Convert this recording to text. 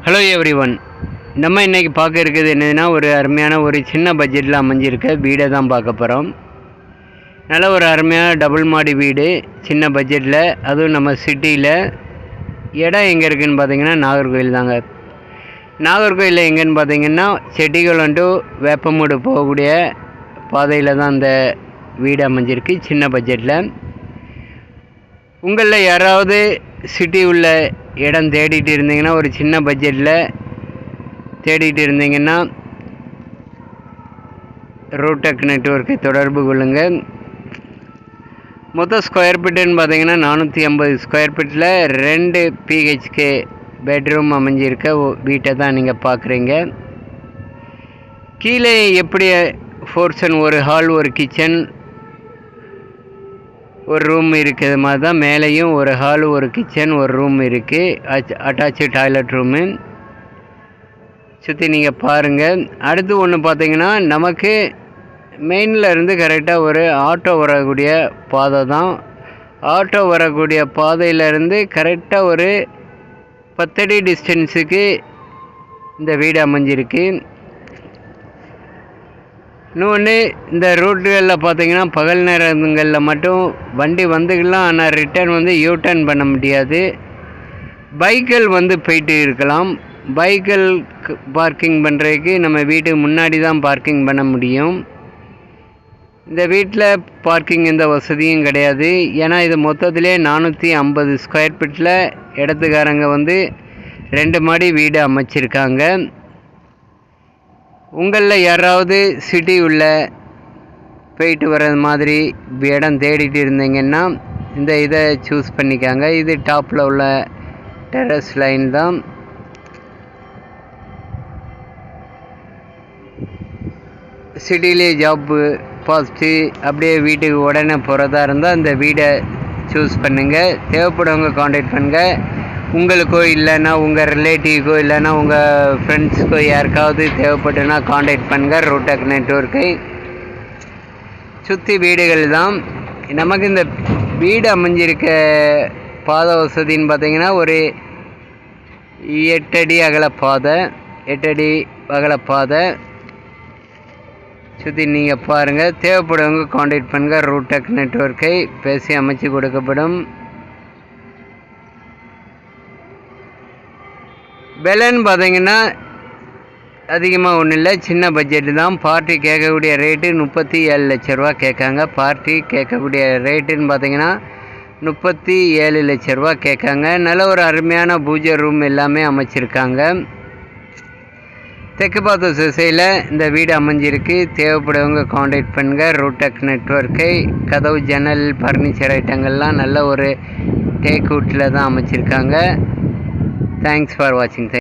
Hello everyone. நம்ம இன்றைக்கி பார்க்க இருக்கிறது என்னதுன்னா, ஒரு அருமையான ஒரு சின்ன பட்ஜெட்டில் அமைஞ்சிருக்க வீடை தான் பார்க்க போகிறோம். நல்ல ஒரு அருமையான டபுள் மாடி வீடு, சின்ன பட்ஜெட்டில், அதுவும் நம்ம சிட்டியில். இடம் எங்கே இருக்குதுன்னு பார்த்தீங்கன்னா நாகர்கோவில் தாங்க. நாகர்கோவிலில் எங்கேன்னு பார்த்தீங்கன்னா செட்டிகுளம் டு வேப்பமூடு போகக்கூடிய பாதையில் தான் இந்த வீடு அமைஞ்சிருக்கு சின்ன பட்ஜெட்டில். உங்களில் யாராவது சிட்டி உள்ள இடம் தேடிட்டு இருந்தீங்கன்னா, ஒரு சின்ன பட்ஜெட்டில் தேடிட்டு இருந்தீங்கன்னா ரூடெக் நெட்வொர்க்கை தொடர்பு கொள்ளுங்கள். மொத்தம் ஸ்கொயர் ஃபீட்டுன்னு பார்த்தீங்கன்னா 450 ஸ்கொயர் ஃபீட்டில் 2 பிஹெச்கே பெட்ரூம் அமைஞ்சிருக்க வீட்டை தான் நீங்கள் பார்க்குறீங்க. கீழே எப்படி போர்ஷன் ஒரு ஹால், ஒரு கிச்சன், ஒரு ரூம் இருக்கிறது மாதிரி தான் மேலேயும் ஒரு ஹால், ஒரு கிச்சன், ஒரு ரூம் இருக்குது. அட்டாச்சு டாய்லெட் ரூமு சுற்றி நீங்கள் பாருங்கள். அடுத்து ஒன்று பார்த்தீங்கன்னா, நமக்கு மெயினில் இருந்து கரெக்டாக ஒரு ஆட்டோ வரக்கூடிய பாதை தான். ஆட்டோ வரக்கூடிய பாதையிலேருந்து கரெக்டாக ஒரு 10 அடி டிஸ்டன்ஸுக்கு இந்த வீடு அமைஞ்சிருக்கு. இன்னொன்று, இந்த ரூட்டுகளில் பார்த்தீங்கன்னா பகல் நேரங்களில் மட்டும் வண்டி வந்துக்கலாம், ஆனால் ரிட்டர்ன் யூ-டர்ன் பண்ண முடியாது. பைக்கள் போயிட்டு இருக்கலாம். பைக்கள் பார்க்கிங் பண்ணுறதுக்கு நம்ம வீட்டுக்கு முன்னாடி தான் பார்க்கிங் பண்ண முடியும். இந்த வீட்டில் பார்க்கிங் எந்த வசதியும் கிடையாது. ஏன்னா இது மொத்தத்திலே 450 ஸ்கொயர் ஃபீட்டில் இடத்துக்காரங்க 2 மாடி வீடு அமைச்சிருக்காங்க. உங்களில் யாராவது சிட்டி உள்ள போயிட்டு வர்றது மாதிரி இடம் தேடிட்டு இருந்தீங்கன்னா இந்த இதை சூஸ் பண்ணிக்காங்க. இது டாப்பில் உள்ள டெரஸ் லைன் தான். சிட்டிலே ஜாப்பு பார்த்துட்டு அப்படியே வீட்டுக்கு உடனே போகிறதா இருந்தால் இந்த வீடை சூஸ் பண்ணுங்கள். தேவைப்படுவங்க காண்டாக்ட் பண்ணுங்கள். உங்களுக்கோ இல்லைன்னா உங்கள் ரிலேட்டிவ்க்கோ இல்லைன்னா உங்கள் ஃப்ரெண்ட்ஸுக்கோ யாருக்காவது தேவைப்பட்டுன்னா காண்டாக்ட் பண்ணுங்கள். ரூடெக் நெட்வொர்க்கை சுற்றி வீடுகள் தான். நமக்கு இந்த வீடு அமைஞ்சிருக்க பாதை வசதின்னு பார்த்தீங்கன்னா ஒரு 8 அடி அகலப்பாதை, 8 அடி அகலப்பாதை சுற்றி நீங்கள் பாருங்கள். தேவைப்படுவங்க காண்டாக்ட் பண்ணுங்கள். ரூடெக் நெட்வொர்க்கை பேசி அமைச்சு கொடுக்கப்படும். விலைன்னு பார்த்தீங்கன்னா அதிகமாக ஒன்றும் இல்லை, சின்ன பட்ஜெட்டு தான். பார்ட்டி கேட்கக்கூடிய ரேட்டு 37 லட்ச ரூபா கேட்காங்க. பார்ட்டி கேட்கக்கூடிய ரேட்டுன்னு பார்த்தீங்கன்னா 37 லட்ச ரூபா கேட்காங்க. நல்ல ஒரு அருமையான பூஜை ரூம் எல்லாமே அமைச்சிருக்காங்க. தெற்கு பார்த்த திசையில் இந்த வீடு அமைஞ்சிருக்கு. தேவைப்படுவங்க காண்டாக்ட் பண்ணுங்கள். ரூடெக் நெட்வொர்க்கை. கதவு, ஜன்னல், ஃபர்னிச்சர் ஐட்டங்கள்லாம் நல்ல ஒரு டேக் வுட்டில் தான் அமைச்சிருக்காங்க. தேங்க்ஸ் ஃபார் வாட்சிங்.